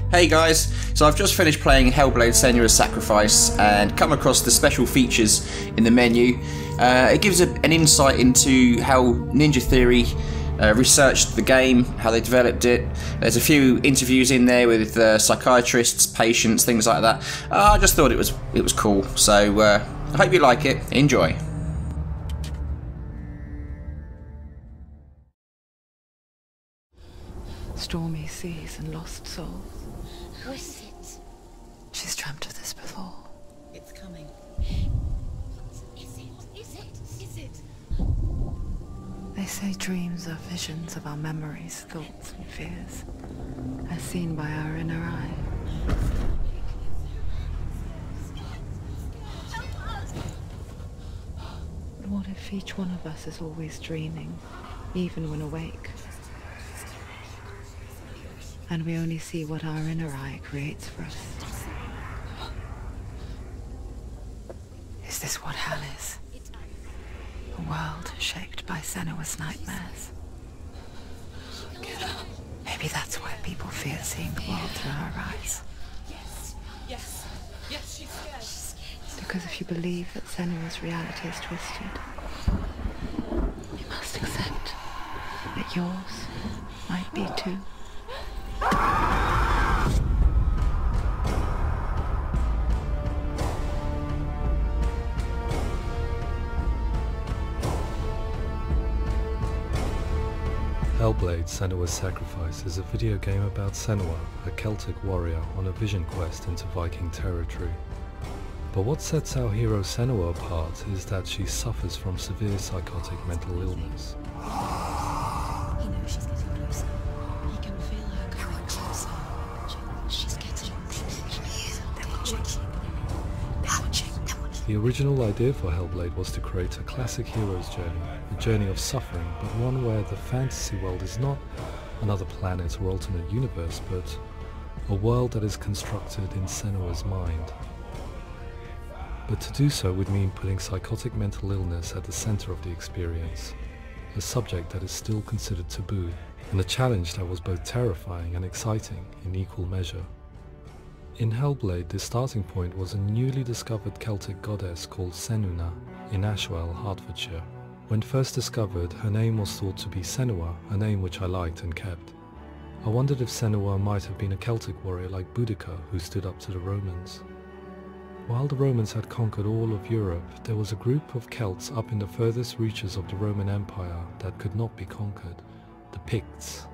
Hey guys, so I've just finished playing Hellblade Senua's Sacrifice and come across the special features in the menu. It gives an insight into how Ninja Theory researched the game, how they developed it. There's a few interviews in there with psychiatrists, patients, things like that. I just thought it was cool, so I hope you like it. Enjoy. Stormy seas and lost souls. Who is it? She's dreamt of this before. It's coming. Is it? They say dreams are visions of our memories, thoughts and fears, as seen by our inner eye. But what if each one of us is always dreaming, even when awake? And we only see what our inner eye creates for us. Is this what hell is? A world shaped by Senua's nightmares. Maybe that's why people fear seeing the world through her eyes. Yes, she's scared. Because if you believe that Senua's reality is twisted, you must accept that yours might be too. Hellblade Senua's Sacrifice is a video game about Senua, a Celtic warrior on a vision quest into Viking territory. But what sets our hero Senua apart is that she suffers from severe psychotic mental illness. He knows she's getting closer. He can feel her coming closer. She's getting closer. They're watching. The original idea for Hellblade was to create a classic hero's journey, a journey of suffering, but one where the fantasy world is not another planet or alternate universe, but a world that is constructed in Senua's mind. But to do so would mean putting psychotic mental illness at the center of the experience, a subject that is still considered taboo, and a challenge that was both terrifying and exciting in equal measure. In Hellblade, the starting point was a newly discovered Celtic goddess called Senuna in Ashwell, Hertfordshire. When first discovered, her name was thought to be Senua, a name which I liked and kept. I wondered if Senua might have been a Celtic warrior like Boudica who stood up to the Romans. While the Romans had conquered all of Europe, there was a group of Celts up in the furthest reaches of the Roman Empire that could not be conquered, the Picts.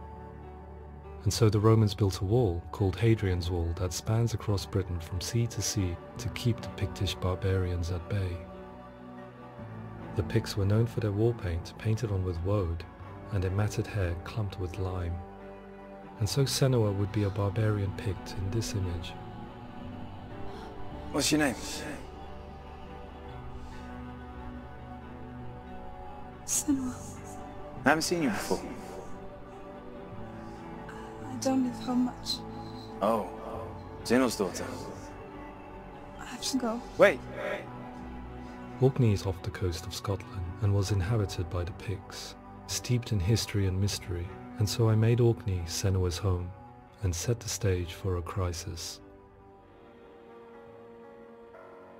And so the Romans built a wall, called Hadrian's Wall, that spans across Britain from sea to sea to keep the Pictish barbarians at bay. The Picts were known for their war paint, painted on with woad, and their matted hair clumped with lime. And so Senua would be a barbarian Pict in this image. What's your name? Senua. I haven't seen you before. I don't live home much. Oh, Zeno's daughter. I have to go. Wait! Orkney is off the coast of Scotland and was inhabited by the Picts, steeped in history and mystery, and so I made Orkney Senua's home and set the stage for a crisis.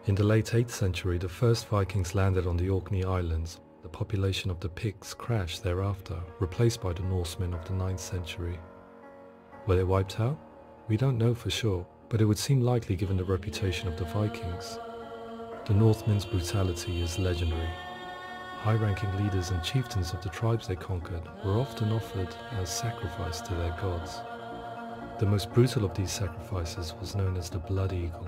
In the late 8th century, the first Vikings landed on the Orkney Islands. The population of the Picts crashed thereafter, replaced by the Norsemen of the 9th century. Were they wiped out? We don't know for sure, but it would seem likely given the reputation of the Vikings. The Northmen's brutality is legendary. High-ranking leaders and chieftains of the tribes they conquered were often offered as sacrifice to their gods. The most brutal of these sacrifices was known as the Blood Eagle.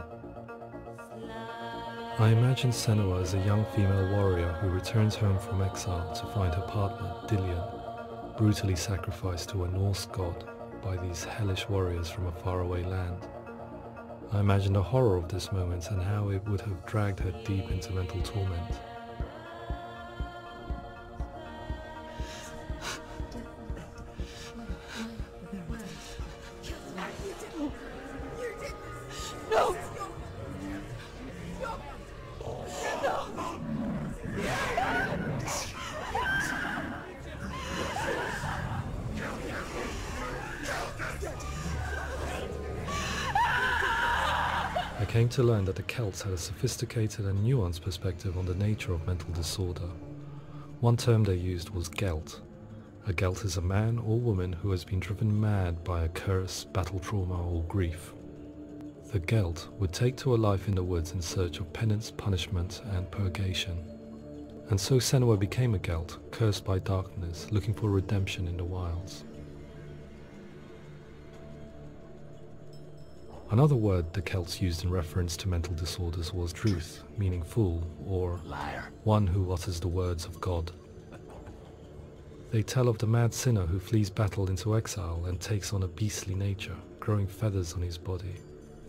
I imagine Senua as a young female warrior who returns home from exile to find her partner, Dillion, brutally sacrificed to a Norse god by these hellish warriors from a faraway land. I imagine the horror of this moment and how it would have dragged her deep into mental torment. No! I came to learn that the Celts had a sophisticated and nuanced perspective on the nature of mental disorder. One term they used was Gelt. A Gelt is a man or woman who has been driven mad by a curse, battle trauma or grief. The Gelt would take to a life in the woods in search of penance, punishment and purgation. And so Senua became a Gelt, cursed by darkness, looking for redemption in the wilds. Another word the Celts used in reference to mental disorders was truth, meaning fool, or liar, one who utters the words of God. They tell of the mad sinner who flees battle into exile and takes on a beastly nature, growing feathers on his body.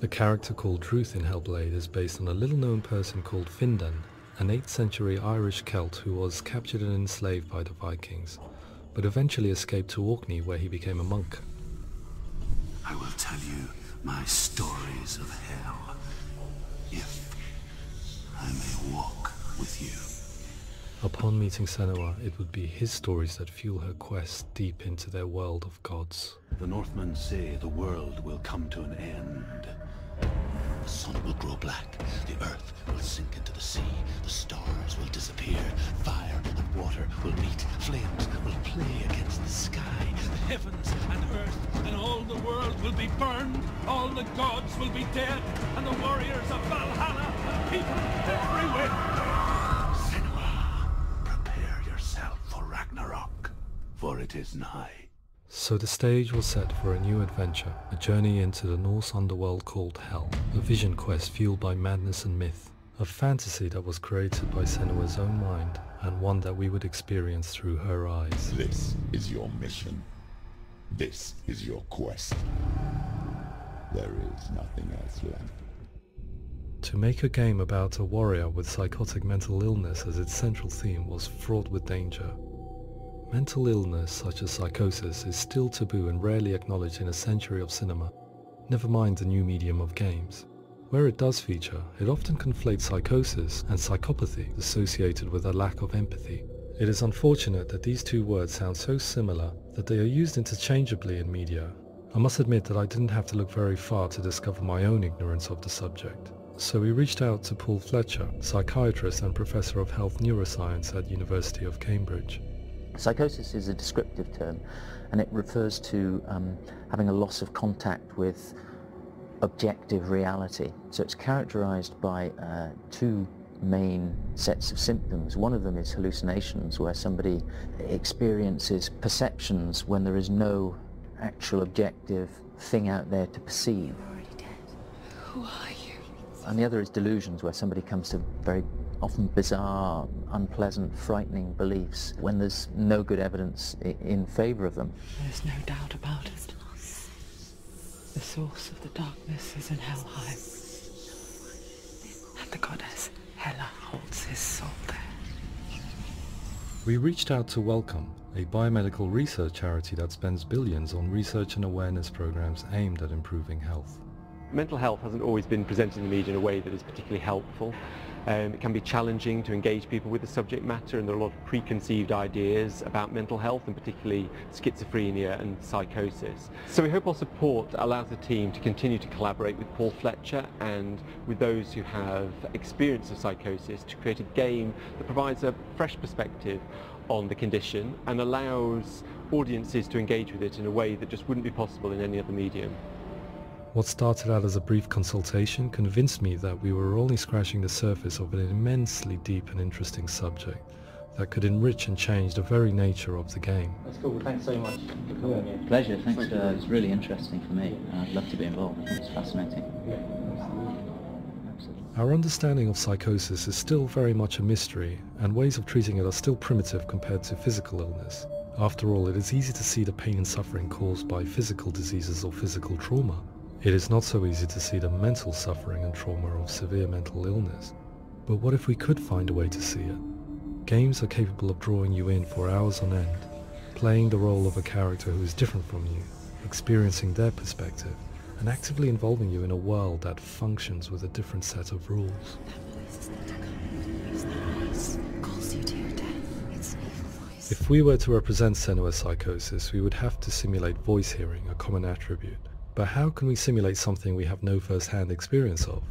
The character called Truth in Hellblade is based on a little-known person called Findan, an 8th century Irish Celt who was captured and enslaved by the Vikings, but eventually escaped to Orkney where he became a monk. I will tell you my stories of hell, if I may walk with you. Upon meeting Senua, it would be his stories that fuel her quest deep into their world of gods. The Northmen say the world will come to an end. The sun will grow black, the earth will sink into the sea, the stars will disappear, fire and water will meet, flames will play against the sky, the heavens and earth and all the world will be burned, all the gods will be dead, and the warriors of Valhalla and people everywhere. Senua, prepare yourself for Ragnarok, for it is nigh. So the stage was set for a new adventure, a journey into the Norse underworld called Hell, a vision quest fueled by madness and myth, a fantasy that was created by Senua's own mind, and one that we would experience through her eyes. This is your mission. This is your quest. There is nothing else left. To make a game about a warrior with psychotic mental illness as its central theme was fraught with danger. Mental illness such as psychosis is still taboo and rarely acknowledged in a century of cinema, never mind the new medium of games. Where it does feature, it often conflates psychosis and psychopathy associated with a lack of empathy. It is unfortunate that these two words sound so similar that they are used interchangeably in media. I must admit that I didn't have to look very far to discover my own ignorance of the subject. So we reached out to Paul Fletcher, psychiatrist and professor of health neuroscience at University of Cambridge. Psychosis is a descriptive term, and it refers to having a loss of contact with objective reality. So it's characterized by two main sets of symptoms. One of them is hallucinations, where somebody experiences perceptions when there is no actual objective thing out there to perceive. You're already dead. Who are you? And the other is delusions, where somebody comes to very often bizarre, unpleasant, frightening beliefs when there's no good evidence in favor of them. There's no doubt about it. The source of the darkness is in Helheim. And the goddess Hela holds his soul there. We reached out to Welcome, a biomedical research charity that spends billions on research and awareness programs aimed at improving health. Mental health hasn't always been presented in the media in a way that is particularly helpful. It can be challenging to engage people with the subject matter, and there are a lot of preconceived ideas about mental health, and particularly schizophrenia and psychosis. So we hope our support allows the team to continue to collaborate with Paul Fletcher and with those who have experience of psychosis to create a game that provides a fresh perspective on the condition and allows audiences to engage with it in a way that just wouldn't be possible in any other medium. What started out as a brief consultation convinced me that we were only scratching the surface of an immensely deep and interesting subject that could enrich and change the very nature of the game. That's cool. Thanks so much for coming here. Pleasure. Thanks. It's really interesting for me. I'd love to be involved. It's fascinating. Absolutely. Our understanding of psychosis is still very much a mystery, and ways of treating it are still primitive compared to physical illness. After all, it is easy to see the pain and suffering caused by physical diseases or physical trauma. It is not so easy to see the mental suffering and trauma of severe mental illness. But what if we could find a way to see it? Games are capable of drawing you in for hours on end, playing the role of a character who is different from you, experiencing their perspective, and actively involving you in a world that functions with a different set of rules. That voice is not a common voice. That voice calls you to your death. It's an evil voice. If we were to represent Senua's psychosis, we would have to simulate voice hearing, a common attribute. But how can we simulate something we have no first-hand experience of?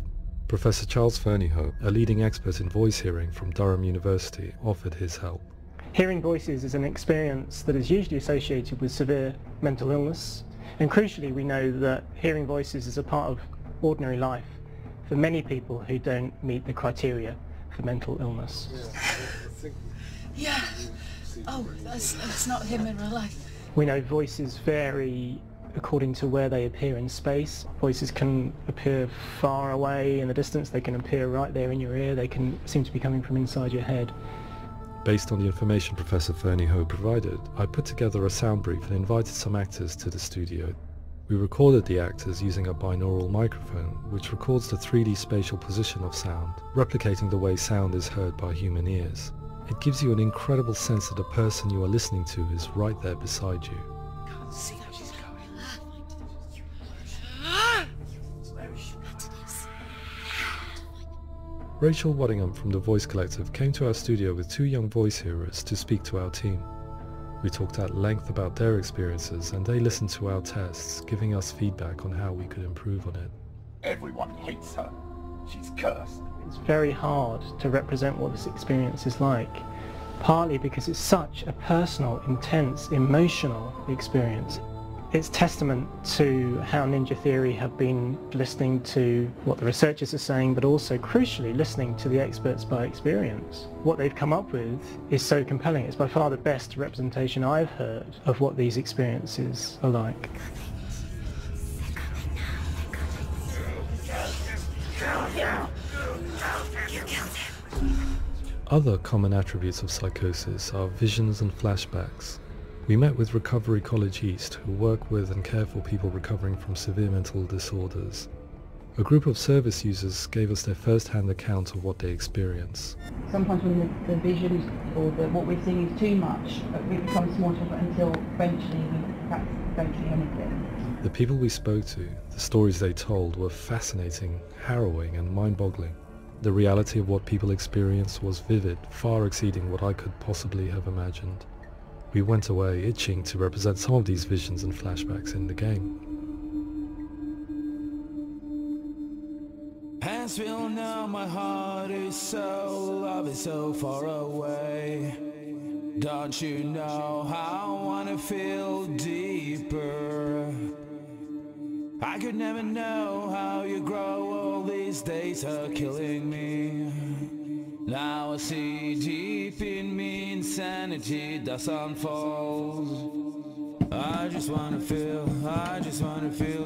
Professor Charles Fernyhough, a leading expert in voice hearing from Durham University, offered his help. Hearing voices is an experience that is usually associated with severe mental illness, and crucially we know that hearing voices is a part of ordinary life for many people who don't meet the criteria for mental illness. Yeah. Oh, that's not him in real life. We know voices vary according to where they appear in space. Voices can appear far away in the distance, they can appear right there in your ear, they can seem to be coming from inside your head. Based on the information Professor Fernyhough provided, I put together a sound brief and invited some actors to the studio. We recorded the actors using a binaural microphone, which records the 3D spatial position of sound, replicating the way sound is heard by human ears. It gives you an incredible sense that the person you are listening to is right there beside you. Can't see how she's going. Rachel Waddingham from the Voice Collective came to our studio with 2 young voice hearers to speak to our team. We talked at length about their experiences and they listened to our tests, giving us feedback on how we could improve on it. Everyone hates her. She's cursed. It's very hard to represent what this experience is like, partly because it's such a personal, intense, emotional experience. It's testament to how Ninja Theory have been listening to what the researchers are saying, but also, crucially, listening to the experts by experience. What they've come up with is so compelling. It's by far the best representation I've heard of what these experiences are like. Other common attributes of psychosis are visions and flashbacks. We met with Recovery College East, who work with and care for people recovering from severe mental disorders. A group of service users gave us their first-hand account of what they experience. Sometimes when the visions or what we're seeing is too much, it becomes more difficult until eventually we perhaps don't see anything. The people we spoke to, the stories they told, were fascinating, harrowing and mind-boggling. The reality of what people experienced was vivid, far exceeding what I could possibly have imagined. We went away itching to represent some of these visions and flashbacks in the game. Hansville, now my heart is so, love is so far away. Don't you know how I wanna feel deeper? I could never know how you grow, all these days are killing me. Now I see deep in me insanity does unfold. I just wanna feel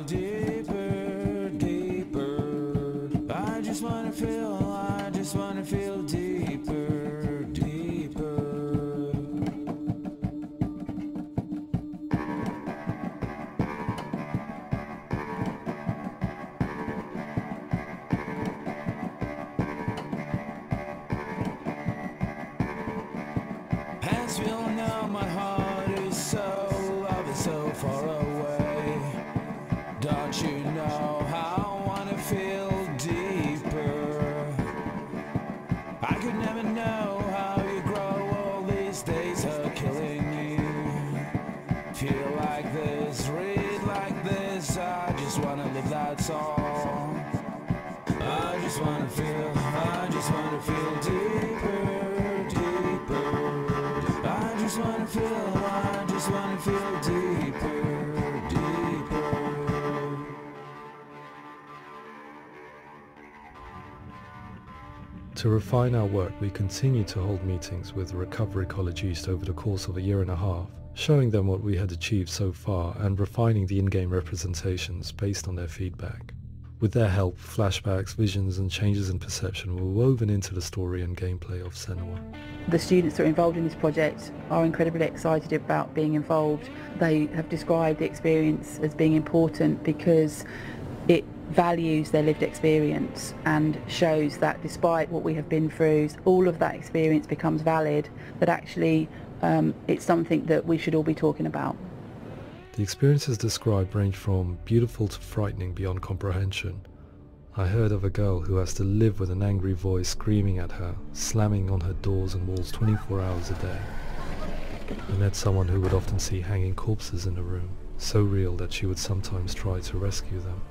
deeper, deeper. I just wanna feel deeper, deeper. Hansville, now my heart is so, love is so far away. Don't you know how I wanna feel deeper? I could never know how you grow, all these days are killing me. Feel like this, read like this, I just wanna live, that's all. I just wanna feel deeper, deeper. I just wanna feel deeper, deeper. To refine our work, we continued to hold meetings with Recovery College East over the course of a year and a half, showing them what we had achieved so far and refining the in-game representations based on their feedback. With their help, flashbacks, visions and changes in perception were woven into the story and gameplay of Senua. The students that are involved in this project are incredibly excited about being involved. They have described the experience as being important because it values their lived experience and shows that despite what we have been through, all of that experience becomes valid, that actually it's something that we should all be talking about. The experiences described range from beautiful to frightening beyond comprehension. I heard of a girl who has to live with an angry voice screaming at her, slamming on her doors and walls 24 hours a day. I met someone who would often see hanging corpses in a room, so real that she would sometimes try to rescue them.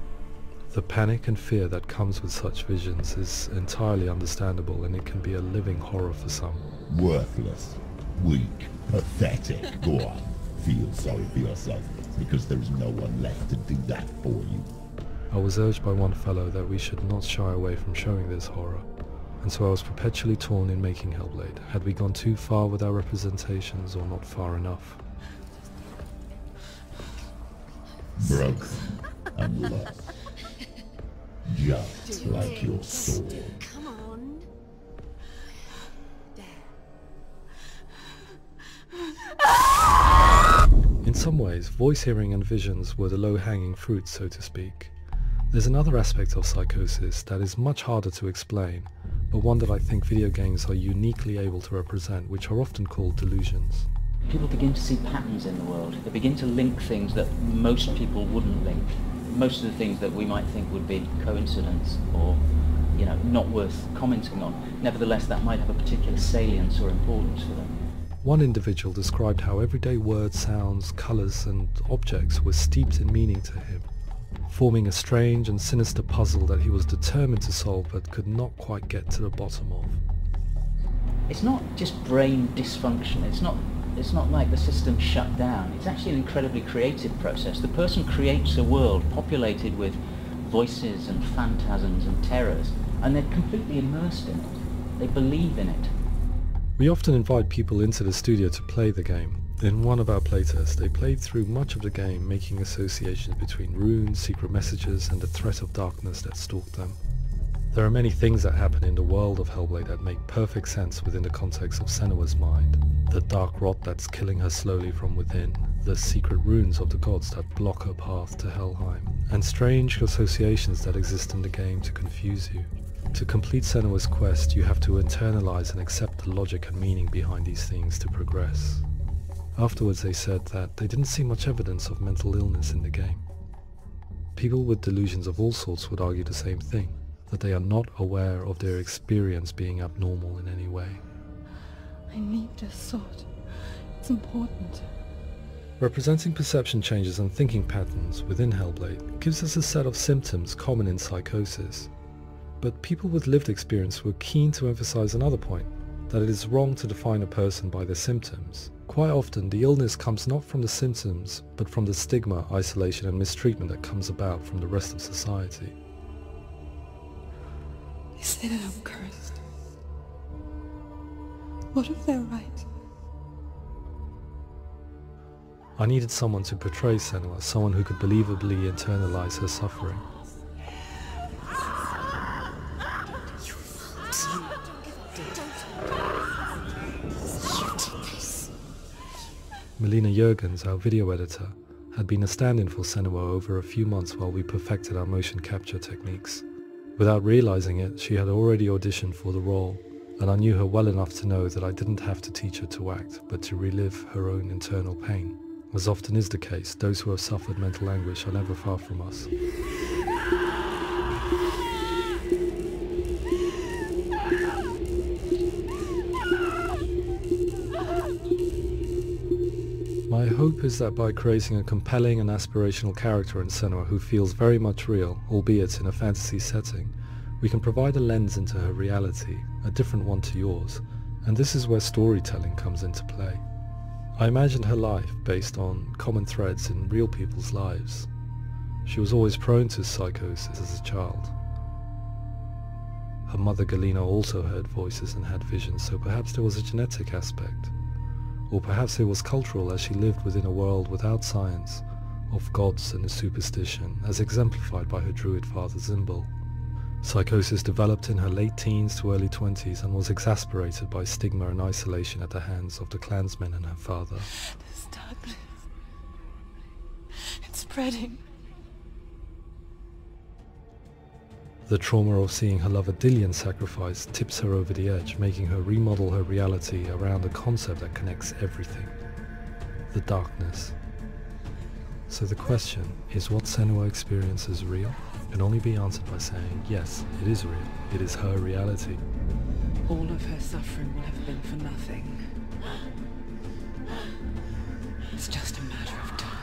The panic and fear that comes with such visions is entirely understandable, and it can be a living horror for some. Worthless, weak, pathetic. Go on, feel sorry for yourself, because there is no one left to do that for you. I was urged by one fellow that we should not shy away from showing this horror, and so I was perpetually torn in making Hellblade. Had we gone too far with our representations, or not far enough? Broken and lost. Just like your sword. Come on. In some ways, voice hearing and visions were the low-hanging fruit, so to speak. There's another aspect of psychosis that is much harder to explain, but one that I think video games are uniquely able to represent, which are often called delusions. People begin to see patterns in the world. They begin to link things that most people wouldn't link. Most of the things that we might think would be coincidence or, not worth commenting on. Nevertheless, that might have a particular salience or importance for them. One individual described how everyday words, sounds, colours and objects were steeped in meaning to him, forming a strange and sinister puzzle that he was determined to solve but could not quite get to the bottom of. It's not just brain dysfunction. It's not like the system shut down. It's actually an incredibly creative process. The person creates a world populated with voices and phantasms and terrors, and they're completely immersed in it. They believe in it. We often invite people into the studio to play the game. In one of our playtests, they played through much of the game, making associations between runes, secret messages, and the threat of darkness that stalked them. There are many things that happen in the world of Hellblade that make perfect sense within the context of Senua's mind. The dark rot that's killing her slowly from within, the secret runes of the gods that block her path to Helheim, and strange associations that exist in the game to confuse you. To complete Senua's quest, you have to internalize and accept the logic and meaning behind these things to progress. Afterwards they said that they didn't see much evidence of mental illness in the game. People with delusions of all sorts would argue the same thing, that they are not aware of their experience being abnormal in any way. I need this sword. It's important. Representing perception changes and thinking patterns within Hellblade gives us a set of symptoms common in psychosis. But people with lived experience were keen to emphasize another point, that it is wrong to define a person by their symptoms. Quite often, the illness comes not from the symptoms, but from the stigma, isolation and mistreatment that comes about from the rest of society. They say that I'm cursed. What if they're right? I needed someone to portray Senua, someone who could believably internalize her suffering. Melina Jurgens, our video editor, had been a stand-in for Senua over a few months while we perfected our motion capture techniques. Without realizing it, she had already auditioned for the role, and I knew her well enough to know that I didn't have to teach her to act, but to relive her own internal pain. As often is the case, those who have suffered mental anguish are never far from us. My hope is that by creating a compelling and aspirational character in Senua who feels very much real, albeit in a fantasy setting, we can provide a lens into her reality, a different one to yours, and this is where storytelling comes into play. I imagined her life based on common threads in real people's lives. She was always prone to psychosis as a child. Her mother Galina also heard voices and had visions, so perhaps there was a genetic aspect. Or perhaps it was cultural, as she lived within a world without science, of gods and a superstition, as exemplified by her druid father Zimbal. Psychosis developed in her late teens to early 20s and was exacerbated by stigma and isolation at the hands of the clansmen and her father. This darkness. It's spreading. The trauma of seeing her lover Dillian sacrificed tips her over the edge, making her remodel her reality around a concept that connects everything: the darkness. So the question, is what Senua experiences real? Can only be answered by saying, yes, it is real. It is her reality. All of her suffering will have been for nothing. It's just a matter of time.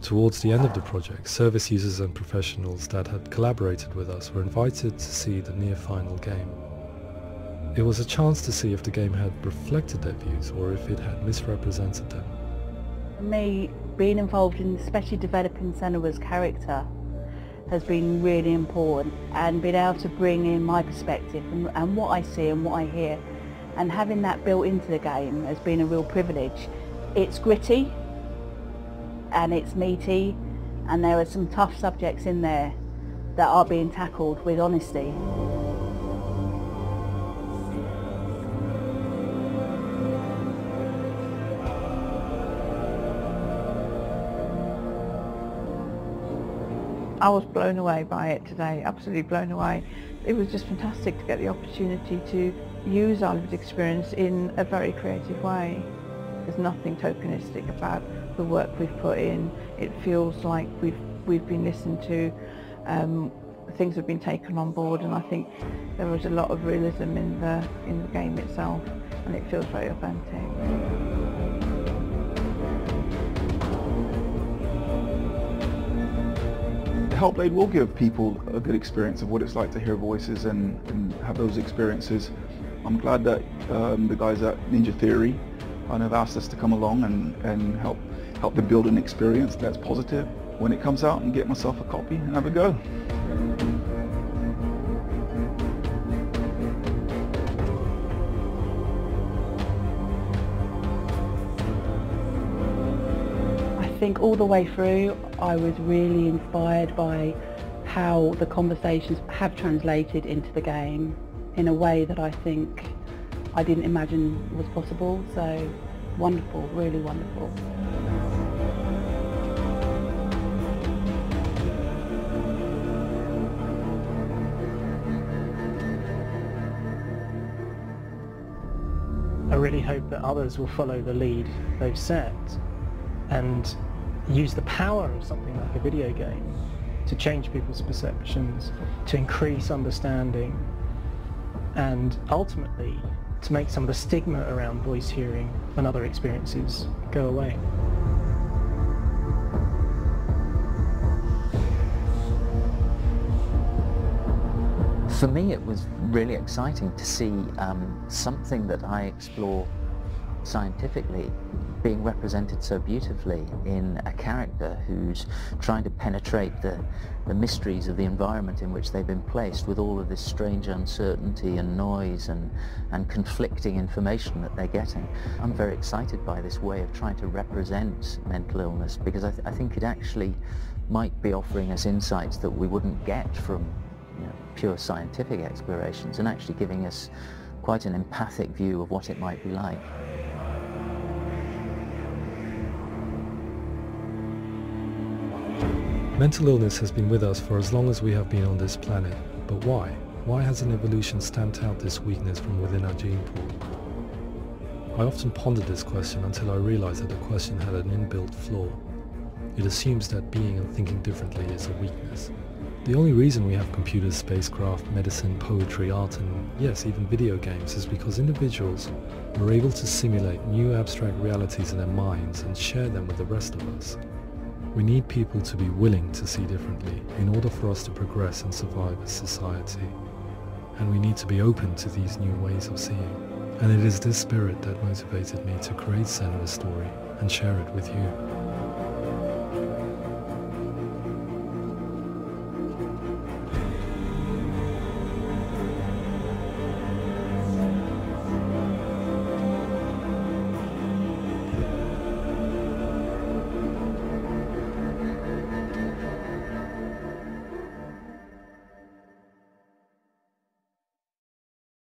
Towards the end of the project, service users and professionals that had collaborated with us were invited to see the near-final game. It was a chance to see if the game had reflected their views or if it had misrepresented them. For me, being involved in especially developing Senua's character has been really important, and being able to bring in my perspective and what I see and what I hear, and having that built into the game has been a real privilege. It's gritty and it's meaty, and there are some tough subjects in there that are being tackled with honesty. I was blown away by it today, absolutely blown away. It was just fantastic to get the opportunity to use our lived experience in a very creative way. There's nothing tokenistic about the work we've put in. It feels like we've been listened to, things have been taken on board, and I think there was a lot of realism in the game itself, and it feels very authentic. Hellblade will give people a good experience of what it's like to hear voices and have those experiences. I'm glad that the guys at Ninja Theory have asked us to come along and help them build an experience that's positive when it comes out, and get myself a copy and have a go. I think all the way through I was really inspired by how the conversations have translated into the game in a way that I think I didn't imagine was possible. So wonderful, really wonderful. I really hope that others will follow the lead they've set and use the power of something like a video game to change people's perceptions, to increase understanding, and ultimately to make some of the stigma around voice hearing and other experiences go away. For me, it was really exciting to see something that I explore scientifically being represented so beautifully in a character who's trying to penetrate the mysteries of the environment in which they've been placed, with all of this strange uncertainty and noise and conflicting information that they're getting. I'm very excited by this way of trying to represent mental illness, because I think it actually might be offering us insights that we wouldn't get from pure scientific explorations, and actually giving us quite an empathic view of what it might be like. Mental illness has been with us for as long as we have been on this planet, but why? Why hasn't evolution stamped out this weakness from within our gene pool? I often pondered this question until I realized that the question had an inbuilt flaw. It assumes that being and thinking differently is a weakness. The only reason we have computers, spacecraft, medicine, poetry, art, and yes, even video games is because individuals are able to simulate new abstract realities in their minds and share them with the rest of us. We need people to be willing to see differently in order for us to progress and survive as society. And we need to be open to these new ways of seeing. And it is this spirit that motivated me to create Senua's story and share it with you.